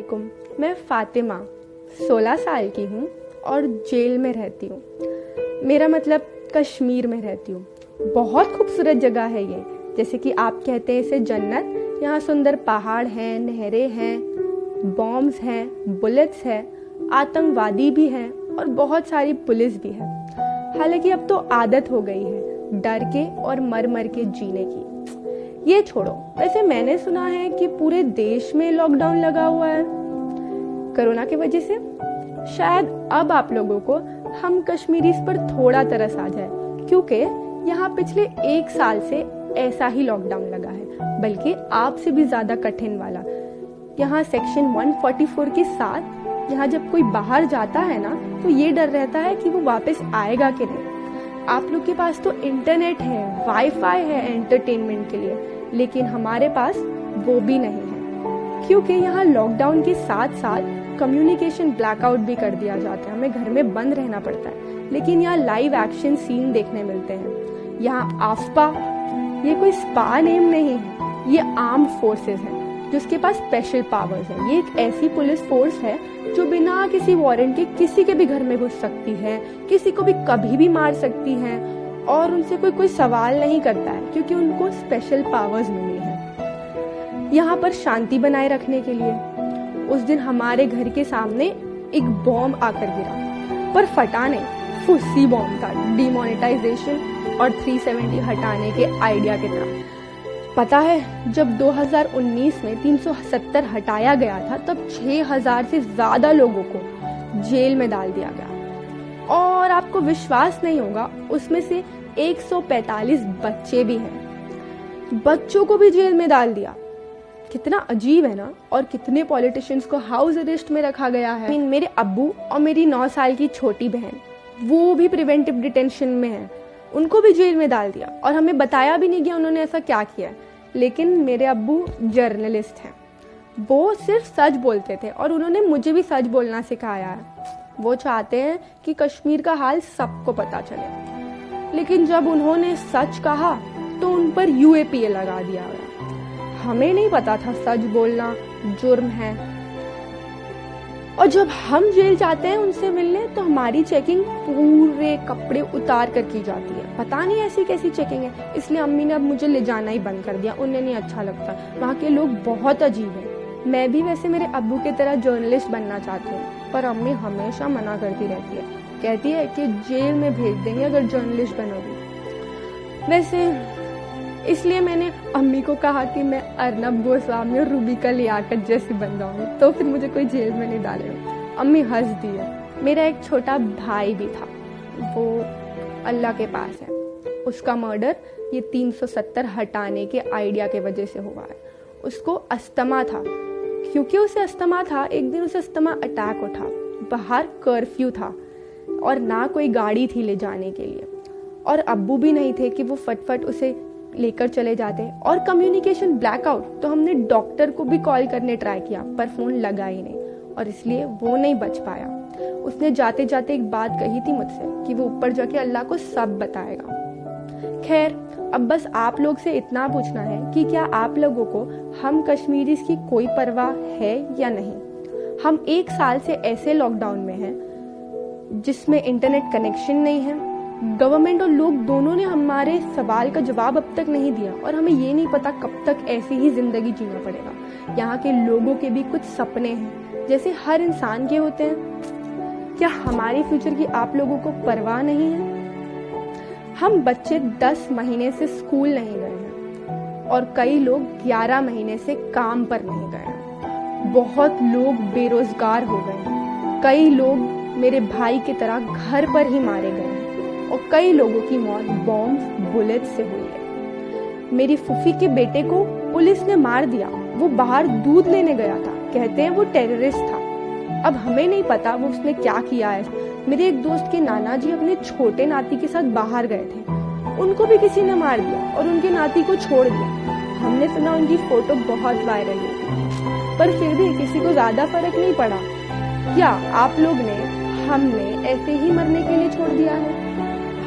वालेकुम। मैं फ़ातिमा 16 साल की हूँ और जेल में रहती हूँ। मेरा मतलब कश्मीर में रहती हूँ। बहुत खूबसूरत जगह है ये, जैसे कि आप कहते हैं इसे जन्नत। यहाँ सुंदर पहाड़ हैं, नहरें हैं, बॉम्ब्स हैं, बुलेट्स हैं, आतंकवादी भी हैं और बहुत सारी पुलिस भी है। हालांकि अब तो आदत हो गई है डर के और मर मर के जीने की। ये छोड़ो, वैसे मैंने सुना है कि पूरे देश में लॉकडाउन लगा हुआ है कोरोना की वजह से। शायद अब आप लोगों को हम कश्मीरीज पर थोड़ा तरस आ जाए, क्योंकि यहाँ पिछले 1 साल से ऐसा ही लॉकडाउन लगा है, बल्कि आपसे भी ज्यादा कठिन वाला। यहाँ सेक्शन 144 के साथ यहाँ जब कोई बाहर जाता है ना, तो ये डर रहता है कि वो वापस आएगा कि नहीं। आप लोग के पास तो इंटरनेट है, वाईफाई है एंटरटेनमेंट के लिए, लेकिन हमारे पास वो भी नहीं है, क्योंकि यहाँ लॉकडाउन के साथ साथ कम्युनिकेशन ब्लैकआउट भी कर दिया जाता है। हमें घर में बंद रहना पड़ता है, लेकिन यहाँ लाइव एक्शन सीन देखने मिलते हैं। यहाँ आफ्पा ये कोई स्पा नेम नहीं है, ये आर्म्ड फोर्सेस है जिसके पास स्पेशल पावर्स है। ये एक ऐसी पुलिस फोर्स है जो बिना किसी वारंट के किसी के भी घर में घुस सकती है, किसी को भी कभी भी मार सकती है, और उनसे कोई सवाल नहीं करता है, क्योंकि उनको स्पेशल पावर्स मिली है। यहाँ पर शांति बनाए रखने के लिए उस दिन हमारे घर के सामने एक बॉम्ब आकर गिरा, पर फटा नहीं, फुस्सी बॉम्ब था, डिमोनेटाइजेशन और 370 हटाने के आइडिया की तरह। पता है, जब 2019 में 370 हटाया गया था, तब 6000 से ज्यादा लोगों को जेल में डाल दिया गया, और आपको विश्वास नहीं होगा, उसमें से 145 बच्चे भी हैं। बच्चों को भी जेल में डाल दिया। कितना अजीब है ना। और कितने पॉलिटिशियंस को हाउस अरेस्ट में रखा गया है। मेरे अब्बू और मेरी 9 साल की छोटी बहन, वो भी प्रिवेंटिव डिटेंशन में है, उनको भी जेल में डाल दिया, और हमें बताया भी नहीं गया उन्होंने ऐसा क्या किया है। लेकिन मेरे अब्बू जर्नलिस्ट हैं, वो सिर्फ सच बोलते थे, और उन्होंने मुझे भी सच बोलना सिखाया है। वो चाहते हैं कि कश्मीर का हाल सबको पता चले, लेकिन जब उन्होंने सच कहा तो उन पर UAPA लगा दिया गया। हमें नहीं पता था सच बोलना जुर्म है। और जब हम जेल जाते हैं उनसे मिलने, तो हमारी चेकिंग पूरे कपड़े उतार कर की जाती है। पता नहीं ऐसी कैसी चेकिंग है, इसलिए अम्मी ने अब मुझे ले जाना ही बंद कर दिया। उन्हें नहीं अच्छा लगता, वहाँ के लोग बहुत अजीब हैं। मैं भी वैसे मेरे अब्बू की तरह जर्नलिस्ट बनना चाहती हूँ, पर अम्मी हमेशा मना करती रहती है, कहती है कि जेल में भेज देंगे अगर जर्नलिस्ट बनोगी। वैसे इसलिए मैंने अम्मी को कहा कि मैं अर्नब गोस्वामी और रूबी का लियाकत जैसी बन जाऊंगी, तो फिर मुझे कोई जेल में नहीं डालेगा। अम्मी हंस दी है। मेरा एक छोटा भाई भी था, वो अल्लाह के पास है। उसका मर्डर ये 370 हटाने के आइडिया के वजह से हुआ है। उसको अस्थमा था, क्योंकि उसे अस्थमा था, एक दिन उसे अस्थमा अटैक उठा। बाहर कर्फ्यू था और ना कोई गाड़ी थी ले जाने के लिए, और अब्बू भी नहीं थे कि वो फटफट उसे लेकर चले जाते, और कम्युनिकेशन ब्लैकआउट। तो हमने डॉक्टर को भी कॉल करने ट्राई किया, पर फोन लगा ही नहीं, और इसलिए वो नहीं बच पाया। उसने जाते जाते एक बात कही थी मुझसे कि वो ऊपर जाके अल्लाह को सब बताएगा। खैर, अब बस आप लोग से इतना पूछना है कि क्या आप लोगों को हम कश्मीरीज की कोई परवाह है या नहीं। हम 1 साल से ऐसे लॉकडाउन में हैं जिसमें इंटरनेट कनेक्शन नहीं है। गवर्नमेंट और लोग दोनों ने हमारे सवाल का जवाब अब तक नहीं दिया, और हमें ये नहीं पता कब तक ऐसे ही जिंदगी जीना पड़ेगा। यहाँ के लोगों के भी कुछ सपने हैं, जैसे हर इंसान के होते हैं। क्या हमारे फ्यूचर की आप लोगों को परवाह नहीं है? हम बच्चे 10 महीने से स्कूल नहीं गए हैं, और कई लोग 11 महीने से काम पर नहीं गए हैं। बहुत लोग बेरोजगार हो गए हैं। कई लोग मेरे भाई की तरह घर पर ही मारे गए हैं, और कई लोगों की मौत बॉम्ब बुलेट से हुई है। मेरी फूफी के बेटे को पुलिस ने मार दिया, वो बाहर दूध लेने गया था, कहते हैं वो टेररिस्ट था। अब हमें नहीं पता वो उसने क्या किया है। मेरे एक दोस्त के नाना जी अपने छोटे नाती के साथ बाहर गए थे, उनको भी किसी ने मार दिया और उनके नाती को छोड़ दिया। हमने सुना उनकी फोटो बहुत वायरल हुई, पर फिर भी किसी को ज्यादा फर्क नहीं पड़ा। क्या आप लोग ने, हमने ऐसे ही मरने के लिए छोड़ दिया है?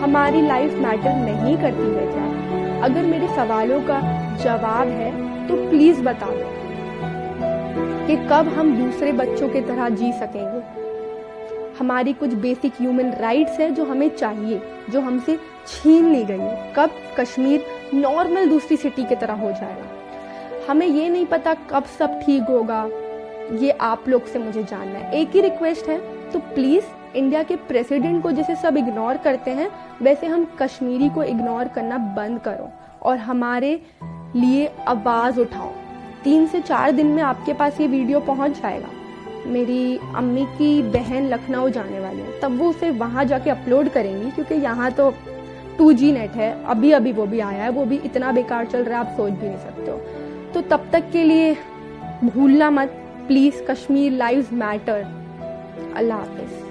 हमारी लाइफ मैटर नहीं करती है क्या? अगर मेरे सवालों का जवाब है तो प्लीज बता दो। कि कब हम दूसरे बच्चों की तरह जी सकेंगे। हमारी कुछ बेसिक ह्यूमन राइट्स है जो हमें चाहिए, जो हमसे छीन ली गई है। कब कश्मीर नॉर्मल दूसरी सिटी की तरह हो जाएगा, हमें ये नहीं पता कब सब ठीक होगा। ये आप लोग से मुझे जानना है। एक ही रिक्वेस्ट है, तो प्लीज़ इंडिया के प्रेसिडेंट को जैसे सब इग्नोर करते हैं, वैसे हम कश्मीरी को इग्नोर करना बंद करो और हमारे लिए आवाज़ उठाओ। 3 से 4 दिन में आपके पास ये वीडियो पहुंच जाएगा। मेरी अम्मी की बहन लखनऊ जाने वाली है, तब वो उसे वहाँ जाके अपलोड करेंगी, क्योंकि यहाँ तो 2G नेट है। अभी अभी वो भी आया है, वो भी इतना बेकार चल रहा है, आप सोच भी नहीं सकते हो। तो तब तक के लिए भूलना मत प्लीज़, कश्मीर लाइव्स मैटर। अल्लाह हाफिज़।